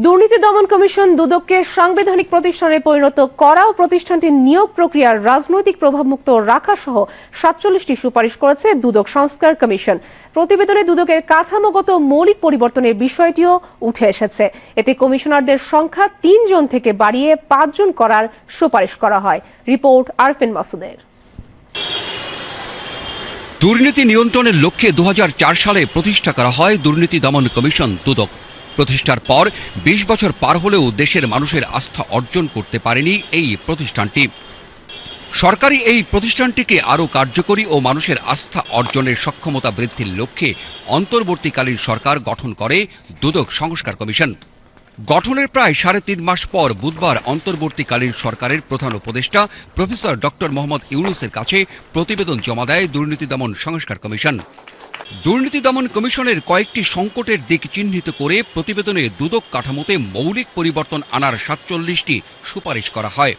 দুর্নীতি দমন কমিশন দুদককে সাংবিধানিক প্রতিষ্ঠানে পরিণত করা ও প্রতিষ্ঠানটির নিয়োগ প্রক্রিয়ার রাজনৈতিক প্রভাবমুক্ত রাখা সহ ৪৭টি সুপারিশ করেছে দুদক সংস্কার কমিশন। প্রতিবেদনে দুদকের কাঠামোগত মৌলিক পরিবর্তনের বিষয়টিও উঠে এসেছে। এতে কমিশনারদের সংখ্যা ৩ জন থেকে বাড়িয়ে ৫ জন করার সুপারিশ করা হয়। রিপোর্ট আরফিন মাসুদের। দুর্নীতি নিয়ন্ত্রণের লক্ষ্যে ২০০৪ সালে প্রতিষ্ঠা করা হয় দুর্নীতি দমন কমিশন দুদক। প্রতিষ্ঠার পর ২০ বছর পার হলেও দেশের মানুষের আস্থা অর্জন করতে পারেনি এই প্রতিষ্ঠানটি। সরকারি এই প্রতিষ্ঠানটিকে আরও কার্যকরী ও মানুষের আস্থা অর্জনের সক্ষমতা বৃদ্ধির লক্ষ্যে অন্তর্বর্তীকালীন সরকার গঠন করে দুদক সংস্কার কমিশন। গঠনের প্রায় ৩.৫ মাস পর বুধবার অন্তর্বর্তীকালীন সরকারের প্রধান উপদেষ্টা প্রফেসর ডক্টর মোহাম্মদ ইউনূসের কাছে প্রতিবেদন জমা দেয় দুর্নীতি দমন সংস্কার কমিশন। দুর্নীতি দমন কমিশনের কয়েকটি সংকটের দিক চিহ্নিত করে প্রতিবেদনে দুদক কাঠামোতে মৌলিক পরিবর্তন আনার ৪৭টি সুপারিশ করা হয়।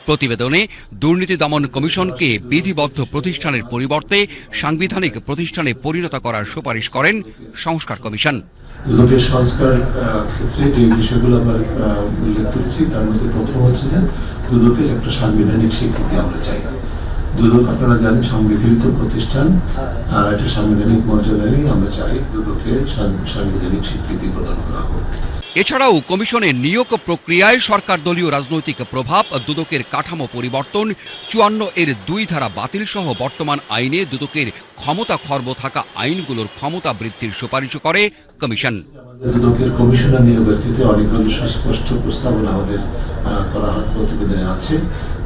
প্রতিবেদনে দুর্নীতি দমন কমিশনকে বিধিবদ্ধ প্রতিষ্ঠানের পরিবর্তে সাংবিধানিক প্রতিষ্ঠানে পরিণত করার সুপারিশ করেন সংস্কার কমিশন। দুদকের সংস্কার ক্ষেত্রে যে বিষয়গুলো আমরা উল্লেখ করেছি তার মধ্যে প্রথম হচ্ছে যে দুদকে একটা সাংবিধানিক স্বীকৃতি আমরা চাই। দুদক আপনারা জানেন সংবিধিত প্রতিষ্ঠান, আর একটা সাংবিধানিক মর্যাদা নেই। আমরা চাই দুদকে সাংবিধানিক স্বীকৃতি প্রদান করা হোক। এছাড়াও কমিশনের নিয়োগ প্রক্রিয়ায় সরকার দলীয় রাজনৈতিক প্রভাব, দুদকের কাঠামো পরিবর্তন, ৫৪ এর ২ ধারা বাতিল সহ বর্তমান আইনে দুদকের ক্ষমতা খর্ব থাকা আইনগুলোর ক্ষমতা বৃদ্ধির সুপারিশ করে কমিশন। দুদকের কমিশনার নিয়োগের ক্ষেত্রে অনেকগুলো সুস্পষ্ট প্রস্তাবনা আমাদের করা প্রতিবেদনে আছে।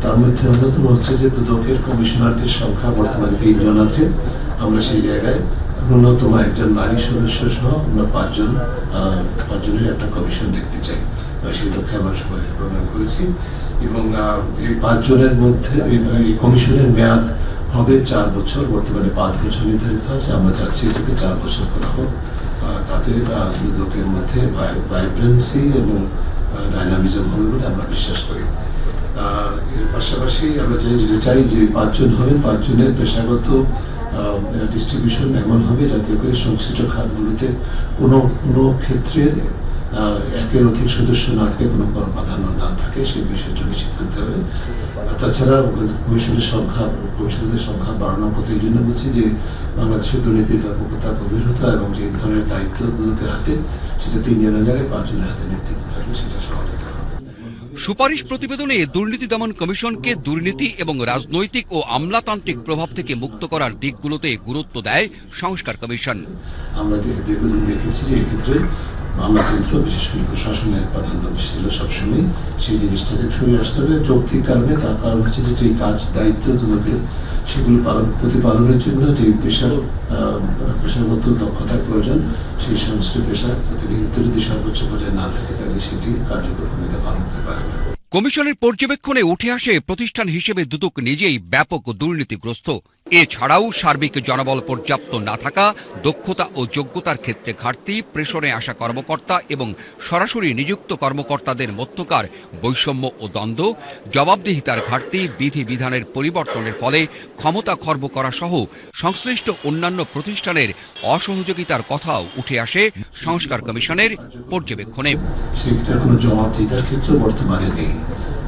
তার মধ্যে অন্যতম হচ্ছে যে দুদকের কমিশনারদের সংখ্যা বর্তমানে ৩ জন আছে। আমরা সেই জায়গায় ন্যূনতম একজন নারী সদস্য সহ আমরা ৫ জনের একটা কমিশন দেখতে চাই। সেই লক্ষ্যে আমরা সবাই প্রণয়ন করেছি এবং এই ৫ জনের মধ্যে এই কমিশনের মেয়াদ হবে ৪ বছর। বর্তমানে ৫ বছর নির্ধারিত আছে। আমরা চাচ্ছি এটাকে ৪ বছর করা হোক। তাতে দুদকের মধ্যে ভাইব্রেন্সি এবং ডাইনামিজম হবে বলে আমরা বিশ্বাস করি। এর পাশাপাশি আমরা চাই যে ৫ জন হবেন, ৫ জনের পেশাগত ডিস্ট্রিবিউশন এমন হবে যাতে করে সংশ্লিষ্ট খাতগুলোতে কোনো ক্ষেত্রে একের অধিক সদস্য না থাকে, কোনো প্রাধান্য না থাকে, সেই বিষয়টা নিশ্চিত করতে হবে। তাছাড়া কমিশনারদের সংখ্যা বাড়ানোর কথা এই জন্য বলছি যে বাংলাদেশের দুর্নীতির ব্যাপকতা, গভীরতা এবং যে ধরনের দায়িত্ব দুদকের হাতে, সেটা ৩ জনের জায়গায় ৫ জনের হাতে নেতৃত্ব থাকলে সেটা সহজ হতে হবে। সুপারিশ প্রতিবেদনে দুর্নীতি দমন কমিশনকে দুর্নীতি এবং রাজনৈতিক ও আমলাতান্ত্রিক প্রভাব থেকে মুক্ত করার দিকগুলোতে গুরুত্ব দেয় সংস্কার কমিশন। আমরা দীর্ঘদিন দেখেছি যে এক্ষেত্রে আমলাতন্ত্র, বিশেষ করে প্রশাসনের প্রাধান্য ছিল সবসময়। সেই জিনিসটা থেকে সরে আসতে হবে যৌক্তিক কারণে। তার কারণ হচ্ছে যে কাজ দায়িত্ব দুদকের, সেগুলো প্রতিপালনের জন্য যে পেশাগত দক্ষতার প্রয়োজন, সেই সমস্ত পেশার প্রতিনিধিত্ব যদি সর্বোচ্চ পর্যায়ে না থাকে তাহলে সেটি কার্যকর ভূমিকা পালন করতে পারে না। কমিশনের পর্যবেক্ষণে উঠে আসে প্রতিষ্ঠান হিসেবে দুদক নিজেই ব্যাপক দুর্নীতিগ্রস্ত। এছাড়াও সার্বিক জনবল পর্যাপ্ত না থাকা, দক্ষতা ও যোগ্যতার ক্ষেত্রে ঘাটতি, প্রেষণে আসা কর্মকর্তা এবং সরাসরি নিযুক্ত কর্মকর্তাদের মধ্যকার বৈষম্য ও দ্বন্দ্ব, জবাবদিহিতার ঘাটতি, বিধিবিধানের পরিবর্তনের ফলে ক্ষমতা খর্ব করা সহ সংশ্লিষ্ট অন্যান্য প্রতিষ্ঠানের অসহযোগিতার কথাও উঠে আসে সংস্কার কমিশনের পর্যবেক্ষণে। সেটার কোনো জবাবদিহিতার ক্ষেত্র বর্তমানে নেই।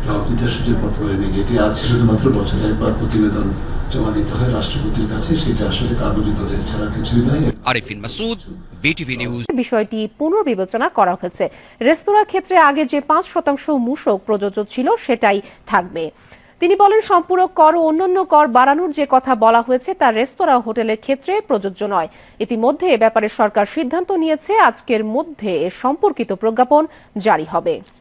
জবাবদিহিতার সুযোগ বর্তমানে নেই। যেটি আছে শুধুমাত্র বছরে একবার প্রতিবেদন জমা দিতে হয় রাষ্ট্রপতির কাছে, সেটা আসলে কাগজে দলিল ছাড়া কিছুই নয়। Arfin Masud, BTV news. বিষয়টি পুনর্বিবেচনা করা হয়েছে। রেস্তোরাঁ ক্ষেত্রে আগে যে ৫% মূসক প্রযোজ্য ছিল সেটাই থাকবে। তিনি বলেন, সম্পূরক কর ও অন্যান্য কর বাড়ানোর যে কথা বলা হয়েছে তা রেস্তোরাঁ ও হোটেলের ক্ষেত্রে প্রযোজ্য নয়। ইতিমধ্যে এ ব্যাপারে সরকার সিদ্ধান্ত নিয়েছে। আজকের মধ্যে এ সম্পর্কিত প্রজ্ঞাপন জারি হবে।